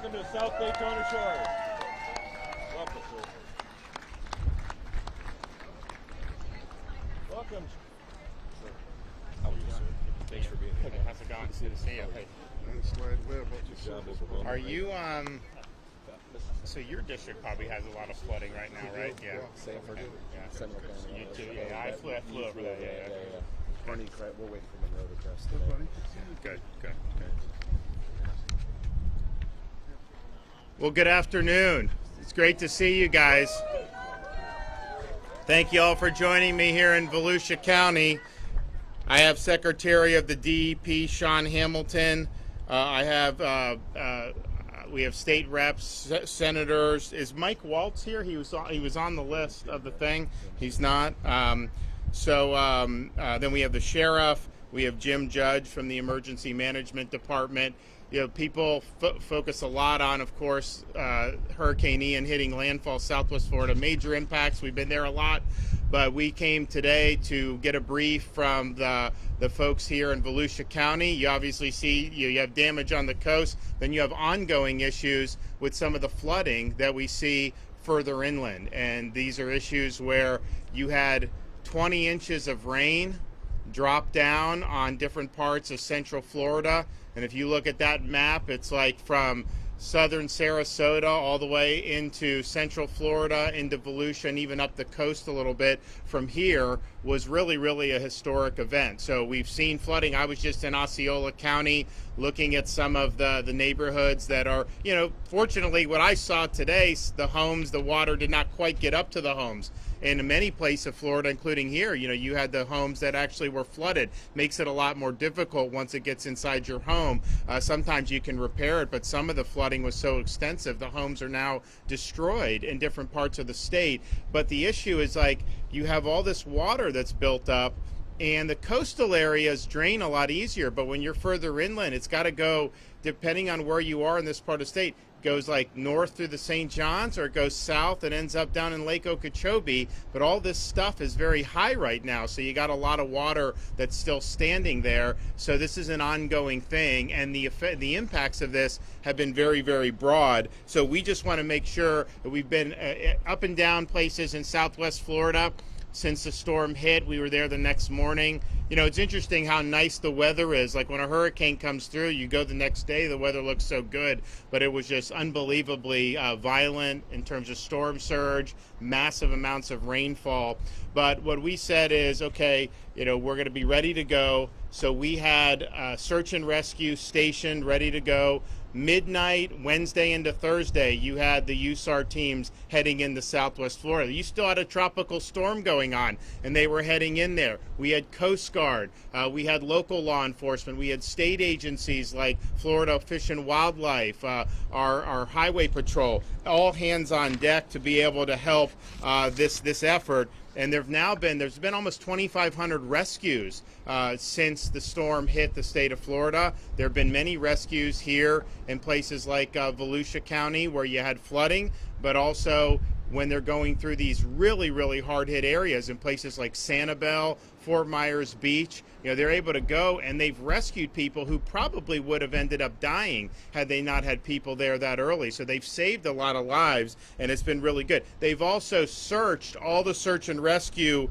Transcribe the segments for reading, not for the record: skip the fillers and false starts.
Welcome to South Daytona Shores. Welcome, sir. Welcome. Sir. How are you, sir? Thanks for being here. Okay, how's it going? Good to see you. Hey. Are you, so your district probably has a lot of flooding right now, right? Yeah. Sanford. Yeah. Seminole County. You too, yeah. I flew over there, yeah. We're waiting for Monroe to cross today. Good. Well, good afternoon. It's great to see you guys. Thank you all for joining me here in Volusia County. I have Secretary of the DEP, Sean Hamilton. We have state reps, senators. Is Mike Waltz here? He was on the list of the thing. He's not. Then we have the sheriff. We have Jim Judge from the Emergency Management Department. You know, people focus a lot on, of course, Hurricane Ian hitting landfall Southwest Florida. Major impacts. We've been there a lot, but we came today to get a brief from the folks here in Volusia County. You obviously see you have damage on the coast. Then you have ongoing issues with some of the flooding that we see further inland. And these are issues where you had 20 inches of rain drop down on different parts of central Florida. And if you look at that map, it's like from southern Sarasota all the way into central Florida, into Volusia, and even up the coast a little bit from here was really a historic event. So we've seen flooding. I was just in Osceola County looking at some of the neighborhoods that are, fortunately what I saw today, the homes, the water did not quite get up to the homes. In many places of Florida, including here, you had the homes that actually were flooded. Makes it a lot more difficult once it gets inside your home. Sometimes you can repair it, but some of the flooding was so extensive, the homes are now destroyed in different parts of the state. But the issue is you have all this water that's built up, and the coastal areas drain a lot easier. But when you're further inland, it's got to go, depending on where you are in this part of the state, goes north through the St. John's, or it goes south and ends up down in Lake Okeechobee. But all this stuff is very high right now, so you got a lot of water that's still standing there. So this is an ongoing thing, and the impacts of this have been very broad. So we just want to make sure that we've been up and down places in Southwest Florida since the storm hit. We were there the next morning. It's interesting how nice the weather is. Like when a hurricane comes through, you go the next day, the weather looks so good. But it was just unbelievably violent in terms of storm surge, massive amounts of rainfall. But what we said is, okay, we're going to be ready to go. So we had search and rescue stationed, ready to go. Midnight, Wednesday into Thursday, you had the USAR teams heading into Southwest Florida. You still had a tropical storm going on, and they were heading in there. We had Coast Guard, we had local law enforcement, we had state agencies like Florida Fish and Wildlife, our Highway Patrol, all hands on deck to be able to help this effort. And there's been almost 2,500 rescues since the storm hit the state of Florida. There have been many rescues here in places like Volusia County where you had flooding, but also when they're going through these really hard hit areas in places like Sanibel, Fort Myers Beach. They're able to go, and they've rescued people who probably would have ended up dying had they not had people there that early. So they've saved a lot of lives, and it's been really good. They've also searched all the search and rescue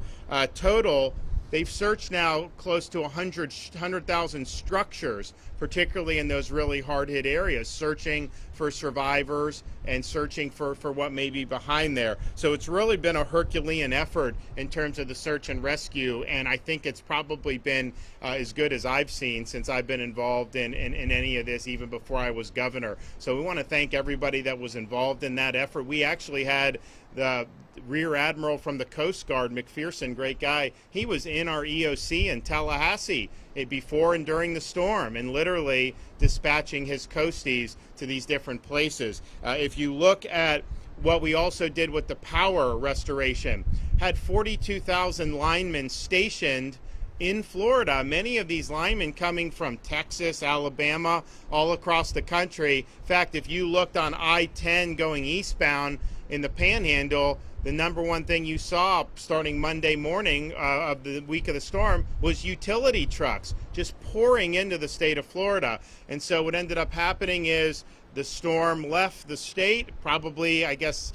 total. They've searched now close to 100,000 structures, particularly in those really hard-hit areas, searching for survivors and searching for what may be behind there. So it's really been a Herculean effort in terms of the search and rescue, and I think it's probably been as good as I've seen since I've been involved in any of this, even before I was governor. So we want to thank everybody that was involved in that effort. We actually had the Rear Admiral from the Coast Guard, McPherson, great guy. He was in our EOC in Tallahassee before and during the storm, and literally dispatching his coasties to these different places. If you look at what we also did with the power restoration, had 42,000 linemen stationed in Florida, many of these linemen coming from Texas, Alabama, all across the country. In fact, if you looked on I-10 going eastbound in the Panhandle, the number one thing you saw starting Monday morning of the week of the storm was utility trucks just pouring into the state of Florida. And so what ended up happening is the storm left the state, probably, I guess,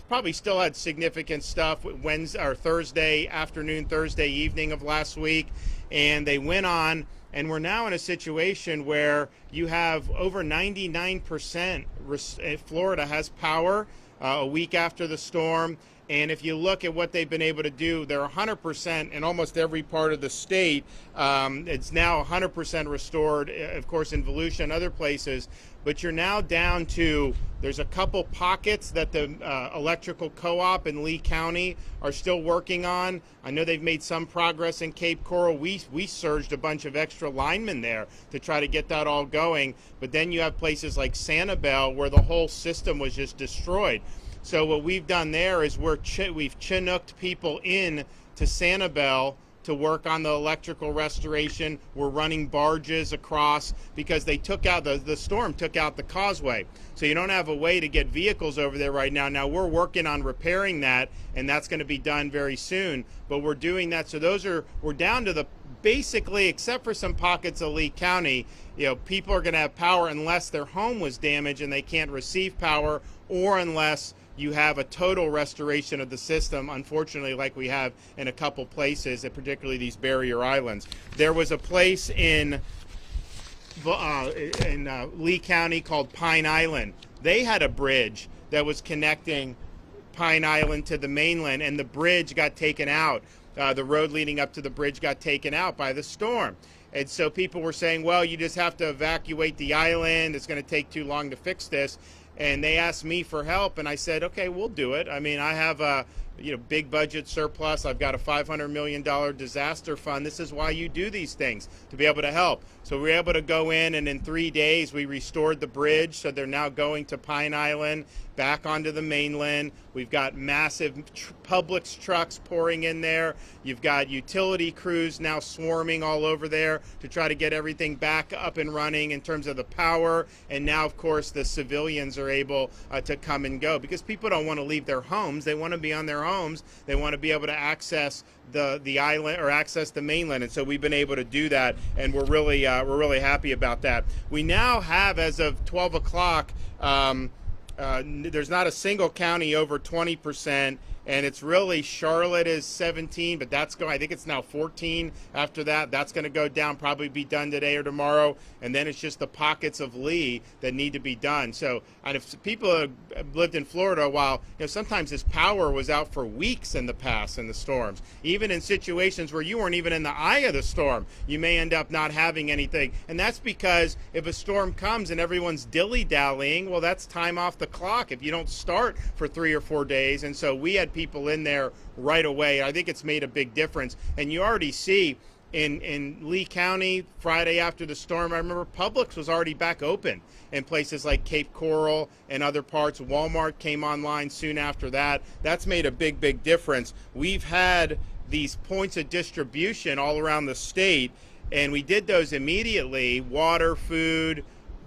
probably still had significant stuff Wednesday or Thursday afternoon, Thursday evening of last week, and they went on, and we're now in a situation where you have over 99% Florida has power a week after the storm. And if you look at what they've been able to do, they're 100% in almost every part of the state. It's now 100% restored, of course, in Volusia and other places. But you're now down to, there's a couple pockets that the electrical co-op in Lee County are still working on. I know they've made some progress in Cape Coral. We surged a bunch of extra linemen there to try to get that all going. But then you have places like Sanibel where the whole system was just destroyed. So what we've done there is we've Chinooked people in to Sanibel to work on the electrical restoration. We're running barges across because they took out, the storm took out the causeway. So you don't have a way to get vehicles over there right now. Now we're working on repairing that, and that's going to be done very soon. But we're doing that. So we're down to basically, except for some pockets of Lee County, people are going to have power unless their home was damaged and they can't receive power, or unless you have a total restoration of the system, unfortunately, like we have in a couple places, and particularly these barrier islands. There was a place in Lee County called Pine Island. They had a bridge that was connecting Pine Island to the mainland, and the bridge got taken out. The road leading up to the bridge got taken out by the storm. And so people were saying, well, you just have to evacuate the island. It's going to take too long to fix this. And they asked me for help, and I said, okay, we'll do it. I mean, I have a big budget surplus. I've got a $500 million disaster fund. This is why you do these things, to be able to help. So we were able to go in, and in 3 days we restored the bridge. So they're now going to Pine Island, back onto the mainland. We've got massive Publix trucks pouring in there. You've got utility crews now swarming all over there to try to get everything back up and running in terms of the power. And now, of course, the civilians are able to come and go, because people don't want to leave their homes. They want to be on their homes. They want to be able to access the island or access the mainland, and so we've been able to do that, and we're really happy about that. We now have, as of 12 o'clock, there's not a single county over 20%, and it's really Charlotte is 17, but that's going. I think it's now 14 after that. That's going to go down, probably be done today or tomorrow, and then it's just the pockets of Lee that need to be done. So, and if people have lived in Florida a while, sometimes this power was out for weeks in the past in the storms. Even in situations where you weren't even in the eye of the storm, you may end up not having anything, and that's because if a storm comes and everyone's dilly-dallying, well, that's time off the clock if you don't start for 3 or 4 days. And so we had people in there right away. I think it's made a big difference, and you already see in Lee County Friday after the storm, I remember Publix was already back open in places like Cape Coral and other parts. Walmart came online soon after that. That's made a big difference. We've had these points of distribution all around the state, and we did those immediately: water, food,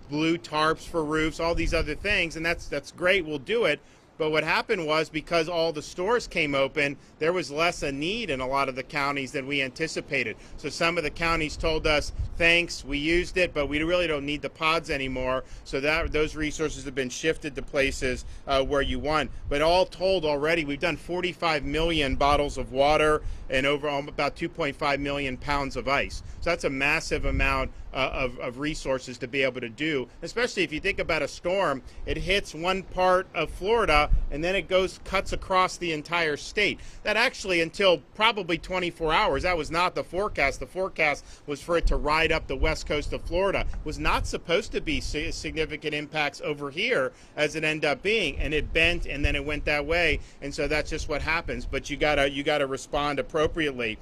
blue tarps for roofs, all these other things, and that's great. We'll do it. But what happened was, because all the stores came open, there was less a need in a lot of the counties than we anticipated. So some of the counties told us, thanks, we used it, but we really don't need the pods anymore. So those resources have been shifted to places where you want. But all told already, we've done 45 million bottles of water and over about 2.5 million pounds of ice. So that's a massive amount of resources to be able to do, especially if you think about a storm. It hits one part of Florida and then it cuts across the entire state. That actually, until probably 24 hours, that was not the forecast. The forecast was for it to ride up the west coast of Florida. It was not supposed to be significant impacts over here, as it ended up being, and it bent and then it went that way, and so that's just what happens. But you gotta respond appropriately.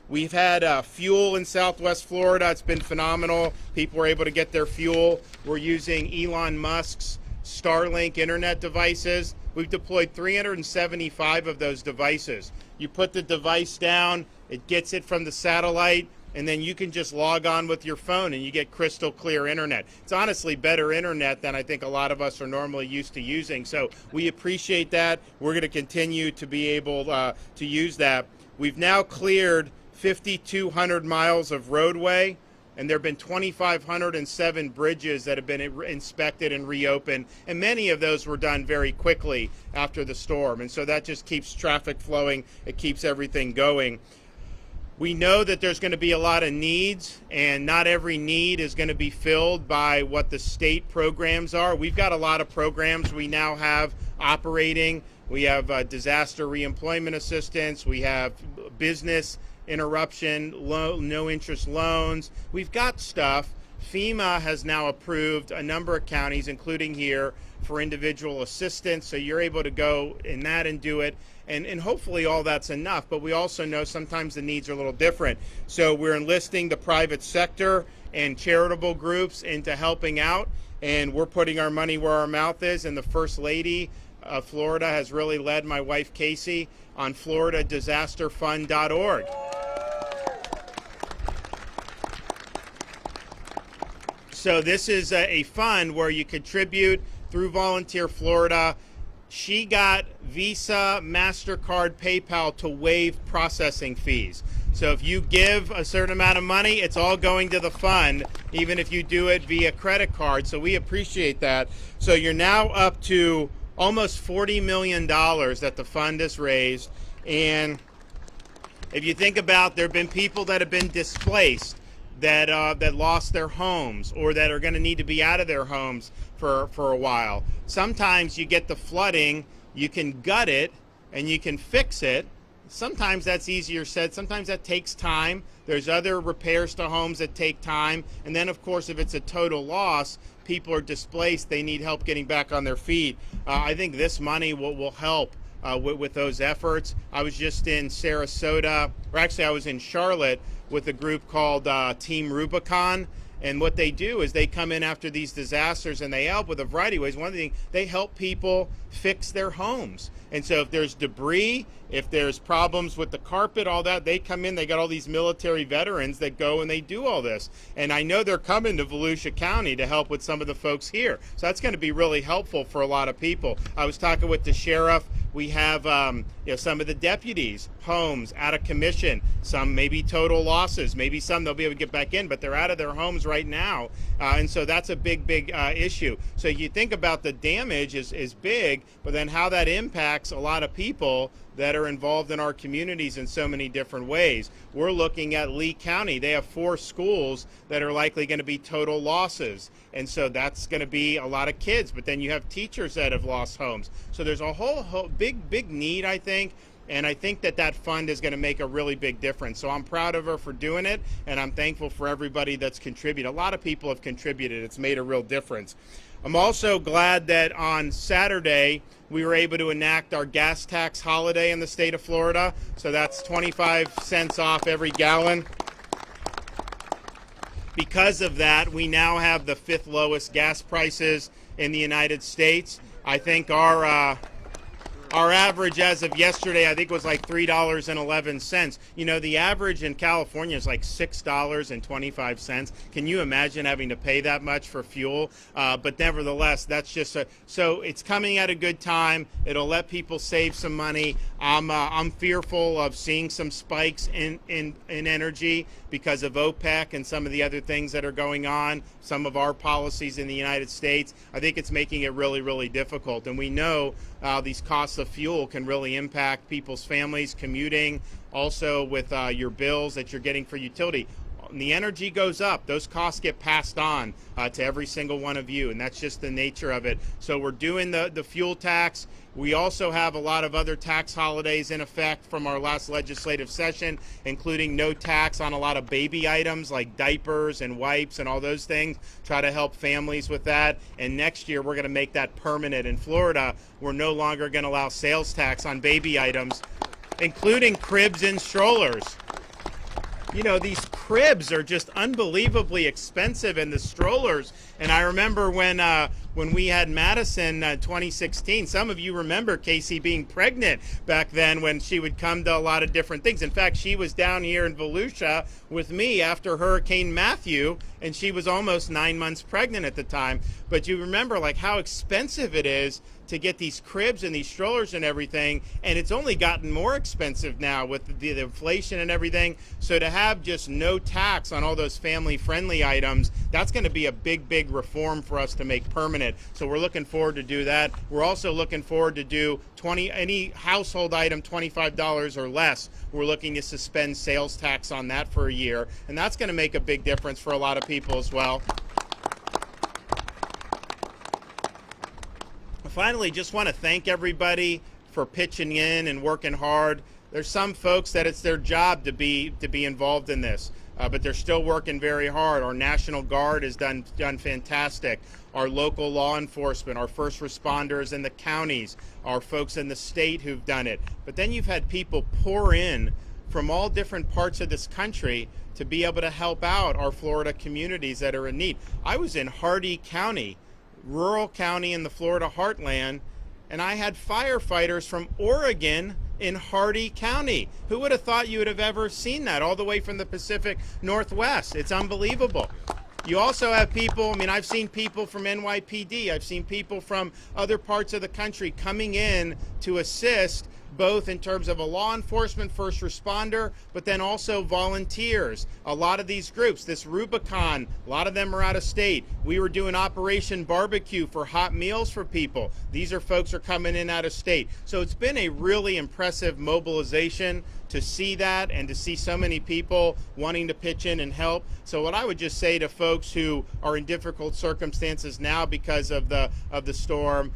We've had fuel in Southwest Florida. It's been phenomenal. People are able to get their fuel. We're using Elon Musk's Starlink internet devices. We've deployed 375 of those devices. You put the device down, it gets it from the satellite, and then you can just log on with your phone and you get crystal clear internet. It's honestly better internet than I think a lot of us are normally used to using. So we appreciate that. We're going to continue to be able to use that. We've now cleared 5,200 miles of roadway, and there have been 2,507 bridges that have been inspected and reopened, and many of those were done very quickly after the storm. And so that just keeps traffic flowing. It keeps everything going. We know that there's going to be a lot of needs, and not every need is going to be filled by what the state programs are. We've got a lot of programs we now have operating. We have disaster reemployment assistance. We have business interruption, no interest loans. We've got stuff. FEMA has now approved a number of counties, including here, for individual assistance. So you're able to go in that and do it. And hopefully all that's enough, but we also know sometimes the needs are a little different. So we're enlisting the private sector and charitable groups into helping out, and we're putting our money where our mouth is. And the First Lady of Florida has really led my wife Casey on floridadisasterfund.org. So this is a fund where you contribute through Volunteer Florida. She got Visa, MasterCard, PayPal to waive processing fees. So if you give a certain amount of money, it's all going to the fund, even if you do it via credit card. So we appreciate that. So you're now up to almost $40 million that the fund has raised. And if you think about, there have been people that have been displaced, that lost their homes, or that are going to need to be out of their homes for a while. Sometimes you get the flooding, you can gut it and you can fix it. Sometimes that's easier said, sometimes that takes time. There's other repairs to homes that take time. And then of course, if it's a total loss, people are displaced, they need help getting back on their feet. I think this money will help with those efforts. I was just in Sarasota, or actually I was in Charlotte with a group called Team Rubicon. And what they do is they come in after these disasters and they help with a variety of ways. One thing, they help people fix their homes. And so if there's debris, if there's problems with the carpet, all that, they come in, they got all these military veterans that go and they do all this. And I know they're coming to Volusia County to help with some of the folks here. So that's going to be really helpful for a lot of people. I was talking with the sheriff. We have some of the deputies' homes out of commission, some maybe total losses, maybe some they'll be able to get back in, but they're out of their homes right now. And so that's a big issue. So you think about the damage is big, but then how that impacts a lot of people that are involved in our communities in so many different ways. We're looking at Lee County. They have 4 schools that are likely going to be total losses. And so that's going to be a lot of kids, but then you have teachers that have lost homes. So there's a whole big need, I think. And I think that fund is going to make a really big difference. So I'm proud of her for doing it, and I'm thankful for everybody that's contributed. A lot of people have contributed. It's made a real difference. I'm also glad that on Saturday we were able to enact our gas tax holiday in the state of Florida. So that's 25 cents off every gallon. Because of that, we now have the 5th lowest gas prices in the United States. I think our average as of yesterday, I think, was like $3.11. You know, the average in California is like $6.25. Can you imagine having to pay that much for fuel? But nevertheless, that's just so it's coming at a good time. It'll let people save some money. I'm fearful of seeing some spikes in energy because of OPEC and some of the other things that are going on, some of our policies in the United States. I think it's making it really difficult. And we know these costs of fuel can really impact people's families, commuting, also with your bills that you're getting for utility. When the energy goes up, those costs get passed on to every single one of you, and that's just the nature of it. So we're doing the fuel tax. We also have a lot of other tax holidays in effect from our last legislative session, including no tax on a lot of baby items like diapers and wipes and all those things. Try to help families with that. And next year, we're going to make that permanent. In Florida, we're no longer going to allow sales tax on baby items, including cribs and strollers. You know, these cribs are just unbelievably expensive, and the strollers. And I remember when when we had Madison 2016. Some of you remember Casey being pregnant back then when she would come to a lot of different things. In fact, she was down here in Volusia with me after Hurricane Matthew, and she was almost 9 months pregnant at the time. But you remember like how expensive it is to get these cribs and these strollers and everything, and it's only gotten more expensive now with the inflation and everything. So to have just no tax on all those family-friendly items, that's going to be a big reform for us to make permanent. So we're looking forward to do that. We're also looking forward to do any household item $25 or less. We're looking to suspend sales tax on that for a year, and that's going to make a big difference for a lot of people as well. Finally, just want to thank everybody for pitching in and working hard. There's some folks that it's their job to be involved in this, but they're still working very hard. Our National Guard has done fantastic. Our local law enforcement, our first responders in the counties, our folks in the state who've done it. But then you've had people pour in from all different parts of this country to be able to help out our Florida communities that are in need. I was in Hardee County, rural county in the Florida heartland, and I had firefighters from Oregon in Hardee County. Who would have thought you would have ever seen that all the way from the Pacific Northwest? It's unbelievable. You also have people, I mean, I've seen people from NYPD, I've seen people from other parts of the country coming in to assist, both in terms of a law enforcement first responder, but then also volunteers. A lot of these groups, this Rubicon, a lot of them are out of state. We were doing Operation Barbecue for hot meals for people. These are folks who are coming in out of state. So it's been a really impressive mobilization to see that and to see so many people wanting to pitch in and help. So what I would just say to folks who are in difficult circumstances now because of the storm,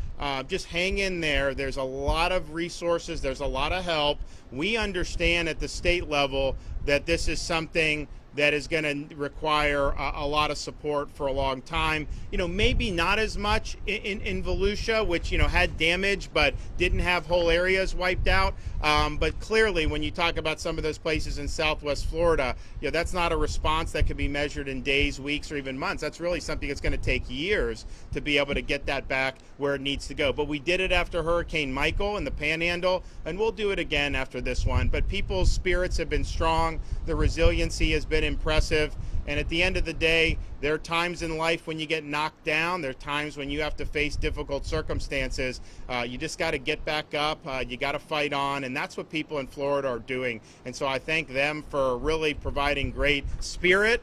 just hang in there. There's a lot of resources, there's a lot of help. We understand at the state level that this is something that is going to require a lot of support for a long time. You know, maybe not as much in Volusia, which, you know, had damage but didn't have whole areas wiped out. But clearly, when you talk about some of those places in Southwest Florida, you know, that's not a response that can be measured in days, weeks, or even months. That's really something that's going to take years to be able to get that back where it needs to go. But we did it after Hurricane Michael in the Panhandle, and we'll do it again after this one. But people's spirits have been strong. The resiliency has been impressive. And at the end of the day, there are times in life when you get knocked down. There are times when you have to face difficult circumstances. You just got to get back up. You got to fight on. And that's what people in Florida are doing. And so I thank them for really providing great spirit,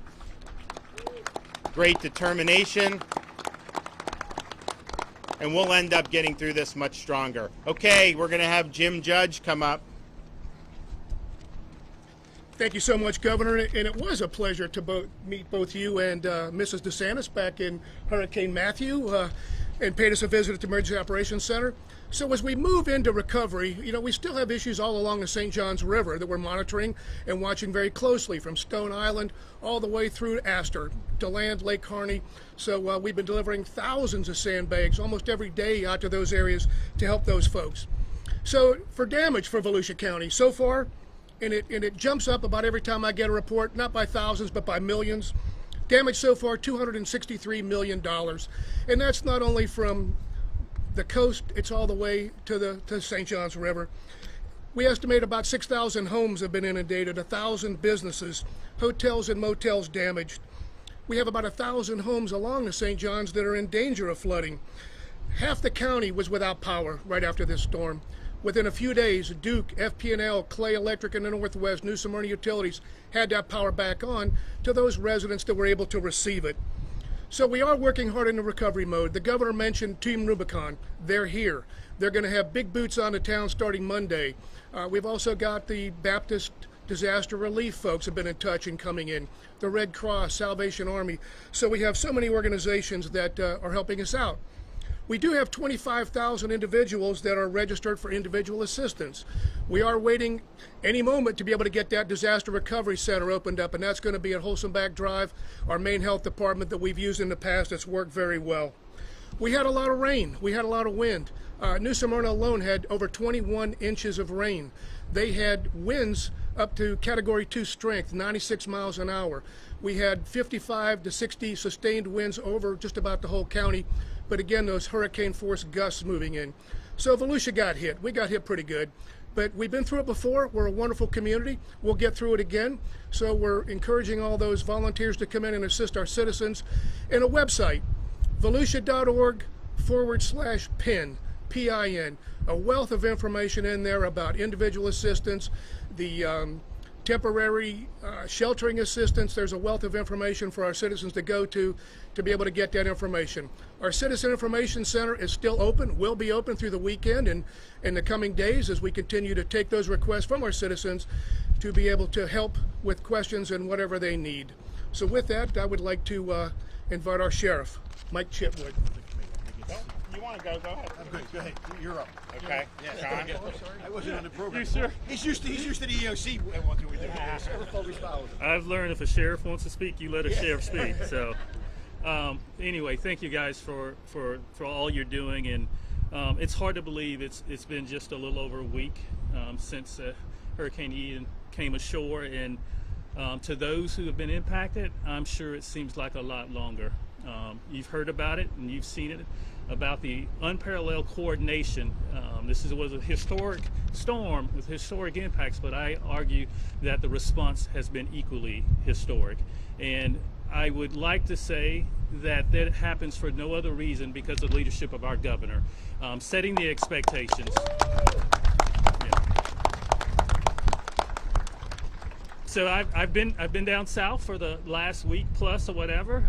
great determination. And we'll end up getting through this much stronger. Okay, we're going to have Jim Judge come up. Thank you so much, Governor, and it was a pleasure to meet both you and Mrs. DeSantis back in Hurricane Matthew and paid us a visit at the Emergency Operations Center. So as we move into recovery, you know, we still have issues all along the St. Johns River that we're monitoring and watching very closely, from Stone Island all the way through Astor, DeLand, Lake Harney. So we've been delivering thousands of sandbags almost every day out to those areas to help those folks. So for damage for Volusia County, so far, and it jumps up about every time I get a report, not by thousands, but by millions. Damage so far, $263 million. And that's not only from the coast, it's all the way to the St. Johns River. We estimate about 6,000 homes have been inundated, 1,000 businesses, hotels and motels damaged. We have about 1,000 homes along the St. Johns that are in danger of flooding. Half the county was without power right after this storm. Within a few days, Duke, FP&L, Clay Electric in the Northwest, New Smyrna Utilities had that power back on to those residents that were able to receive it. So we are working hard in the recovery mode. The governor mentioned Team Rubicon. They're here. They're going to have big boots on the town starting Monday. We've also got the Baptist disaster relief folks have been in touch and coming in. The Red Cross, Salvation Army. So we have so many organizations that are helping us out. We do have 25,000 individuals that are registered for individual assistance. We are waiting any moment to be able to get that disaster recovery center opened up, and that's going to be at Wholesome Back Drive, our main health department that we've used in the past. It's worked very well. We had a lot of rain. We had a lot of wind. New Smyrna alone had over 21 inches of rain. They had winds up to Category 2 strength, 96 miles an hour. We had 55 to 60 sustained winds over just about the whole county. but again, those hurricane force gusts moving in. So Volusia got hit. We got hit pretty good. But we've been through it before. We're a wonderful community. We'll get through it again. So we're encouraging all those volunteers to come in and assist our citizens. And a website, volusia.org/PIN, PIN. A wealth of information in there about individual assistance, the temporary sheltering assistance. There's a wealth of information for our citizens to go to be able to get that information. Our Citizen Information Center is still open, will be open through the weekend and in the coming days as we continue to take those requests from our citizens to be able to help with questions and whatever they need. So with that, I would like to invite our sheriff, Mike Chitwood. You want to go? Go ahead. I'm good. Go ahead. You're up. Okay. Yeah. John? I wasn't on the program. You sure? He's used to the EOC. I've learned if a sheriff wants to speak, you let a sheriff speak. So, anyway, thank you guys for all you're doing, and it's hard to believe it's been just a little over a week since Hurricane Ian came ashore, and to those who have been impacted, I'm sure it seems like a lot longer. You've heard about it and you've seen it, about the unparalleled coordination. This was a historic storm with historic impacts, but I argue that the response has been equally historic. And I would like to say that happens for no other reason because of the leadership of our governor, setting the expectations. So I've been down south for the last week plus or whatever,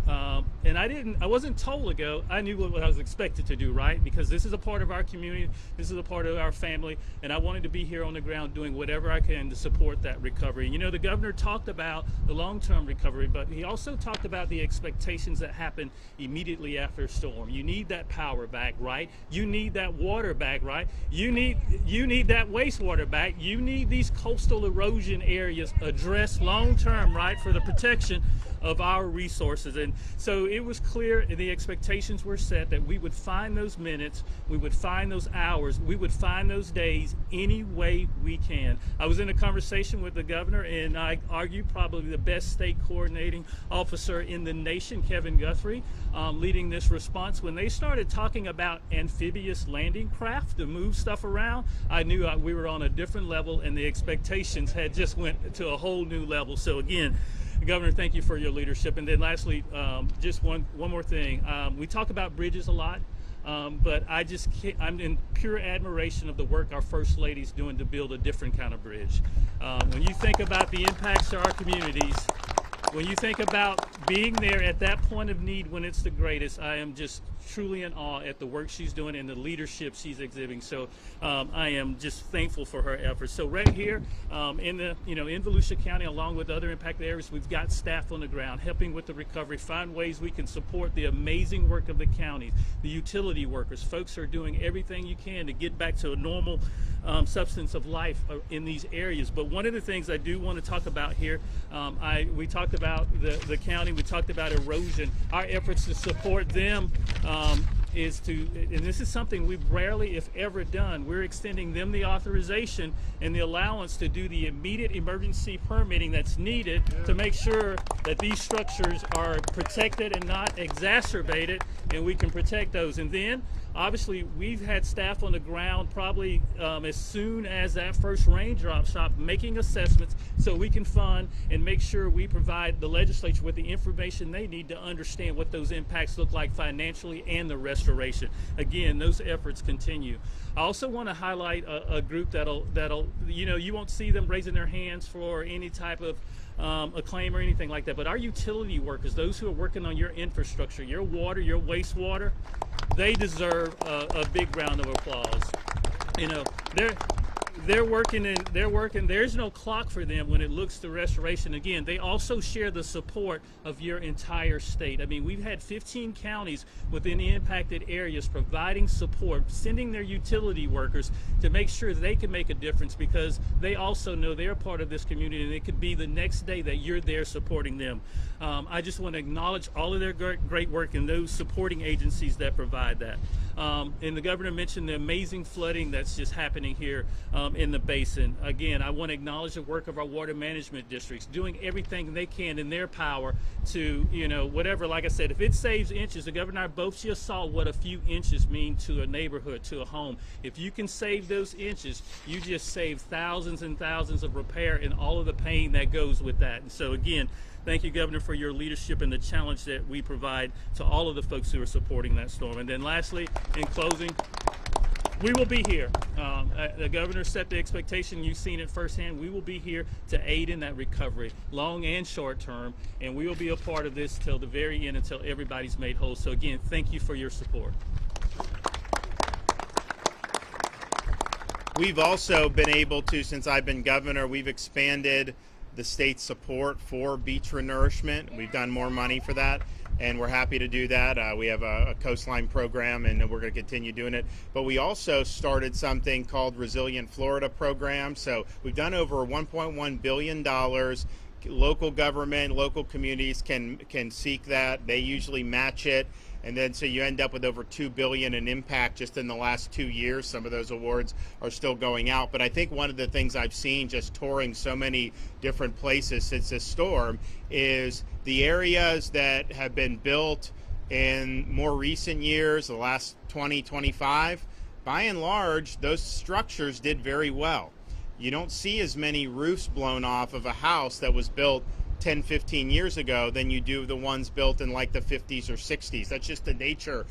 and I wasn't told to go. I knew what I was expected to do, right? Because this is a part of our community, this is a part of our family, and I wanted to be here on the ground doing whatever I can to support that recovery. You know, the governor talked about the long-term recovery, but he also talked about the expectations that happen immediately after a storm. You need that power back, right? You need that water back, right? You need that wastewater back. You need these coastal erosion areas addressed long-term, right, for the protection of our resources. And so it was clear, and the expectations were set, that we would find those minutes, we would find those hours, we would find those days any way we can. I was in a conversation with the governor, and I argue probably the best state coordinating officer in the nation, Kevin Guthrie, leading this response. When they started talking about amphibious landing craft to move stuff around, I knew we were on a different level, and the expectations had just went to a whole new level. So again, Governor, thank you for your leadership. And then lastly, just one more thing. We talk about bridges a lot, but I'm in pure admiration of the work our First Lady's doing to build a different kind of bridge. When you think about the impacts to our communities, when you think about being there at that point of need when it's the greatest, I am just truly in awe at the work she's doing and the leadership she's exhibiting. So I am just thankful for her efforts. So right here in Volusia County, along with other impacted areas, we've got staff on the ground helping with the recovery, find ways we can support the amazing work of the counties, the utility workers. Folks are doing everything you can to get back to a normal substance of life in these areas. But one of the things I do want to talk about here, we talked about the county, we talked about erosion. Our efforts to support them and this is something we've rarely, if ever, done. We're extending them the authorization and the allowance to do the immediate emergency permitting that's needed to make sure that these structures are protected and not exacerbated, and we can protect those. And then obviously we've had staff on the ground probably as soon as that first raindrop stopped, making assessments so we can fund and make sure we provide the legislature with the information they need to understand what those impacts look like financially and the restoration. Again, those efforts continue. I also want to highlight a group that'll you won't see them raising their hands for any type of acclaim or anything like that, but our utility workers, those who are working on your infrastructure, your water, your wastewater, they deserve a big round of applause. You know, they're working. There's no clock for them when it looks to restoration. Again, they also share the support of your entire state. I mean, we've had 15 counties within the impacted areas providing support, sending their utility workers to make sure they can make a difference, because they also know they're part of this community, and it could be the next day that you're there supporting them. I just want to acknowledge all of their great work and those supporting agencies that provide that. And the governor mentioned the amazing flooding that's just happening here in the basin. Again, I want to acknowledge the work of our water management districts, doing everything they can in their power to, whatever, like I said, if it saves inches, the governor and I both just saw what a few inches mean to a neighborhood, to a home. If you can save those inches, you just save thousands and thousands of repair and all of the pain that goes with that. And so again, thank you, Governor, for your leadership and the challenge that we provide to all of the folks who are supporting that storm. And then lastly, in closing, we will be here. The governor set the expectation. You've seen it firsthand. We will be here to aid in that recovery, long and short term, and we will be a part of this till the very end, until everybody's made whole. So again, thank you for your support. We've also been able to, since I've been governor, we've expanded the state's support for beach renourishment. We've done more money for that, and we're happy to do that. We have a coastline program, and we're going to continue doing it. But we also started something called Resilient Florida program. So we've done over $1.1 billion. Local government, local communities can seek that. They usually match it. And then so you end up with over $2 billion in impact just in the last 2 years. Some of those awards are still going out. But I think one of the things I've seen just touring so many different places since this storm is the areas that have been built in more recent years, the last 20, 25, by and large, those structures did very well. You don't see as many roofs blown off of a house that was built 10, 15 years ago than you do the ones built in like the 50s or 60s. That's just the nature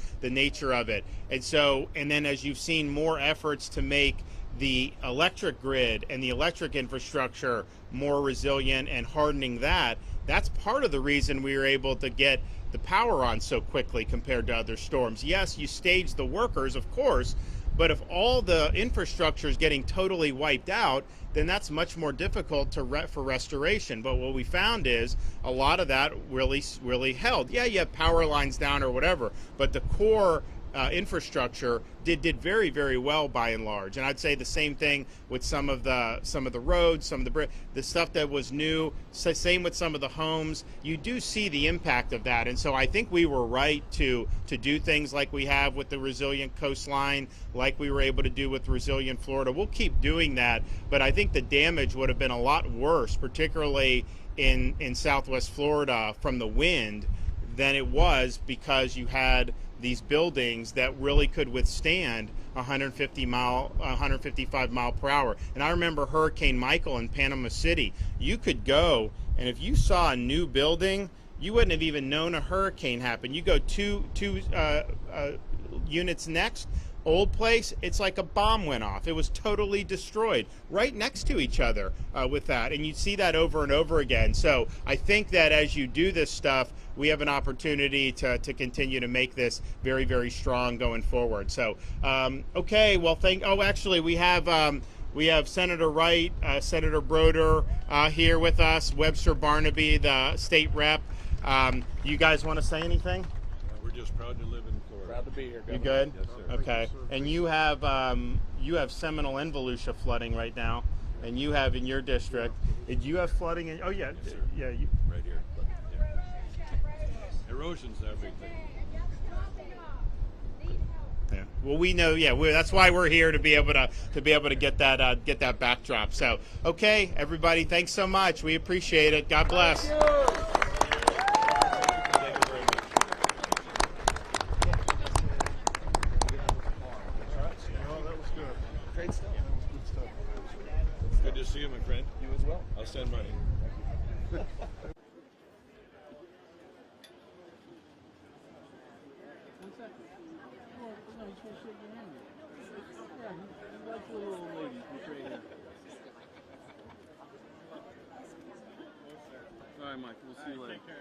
of it. And so, and then as you've seen more efforts to make the electric grid and the electric infrastructure more resilient and hardening that's part of the reason we were able to get the power on so quickly compared to other storms. Yes, you stage the workers, of course, but if all the infrastructure is getting totally wiped out, then that's much more difficult for restoration. But what we found is a lot of that really held. Yeah, you have power lines down or whatever, but the core infrastructure did very, very well by and large. And I'd say the same thing with some of the roads, the stuff that was new. Same with some of the homes. You do see the impact of that, and so I think we were right to do things like we have with the resilient coastline, like we were able to do with resilient Florida. We'll keep doing that, but I think the damage would have been a lot worse, particularly in Southwest Florida from the wind, than it was because you had these buildings that really could withstand 155 mile per hour. And I remember Hurricane Michael in Panama City. You could go, and if you saw a new building, you wouldn't have even known a hurricane happened. You go two units next, old place, it's like a bomb went off. It was totally destroyed right next to each other with that. And you see that over and over again. So I think that as you do this stuff, we have an opportunity to continue to make this very, very strong going forward. So, okay, well, actually, we have Senator Wright, Senator Broder here with us, Webster Barnaby, the state rep. You guys want to say anything? We're just proud to live in Florida. Proud to be here, Governor. You good? Yes, sir. Okay. And you have Seminole and Volusia flooding right now, and you have in your district. Did you have flooding? Oh yeah, Yes, sir. yeah. Right here. Yeah. Erosion's everything. Yeah. Well, we know. Yeah, that's why we're here, to be able to get that backdrop. So, okay, everybody, thanks so much. We appreciate it. God bless. Thank you very much. Oh, that was good. Great stuff. Good stuff. Good to see you, my friend. You as well. I'll send money. All right, Mike. We'll see you later. Take care.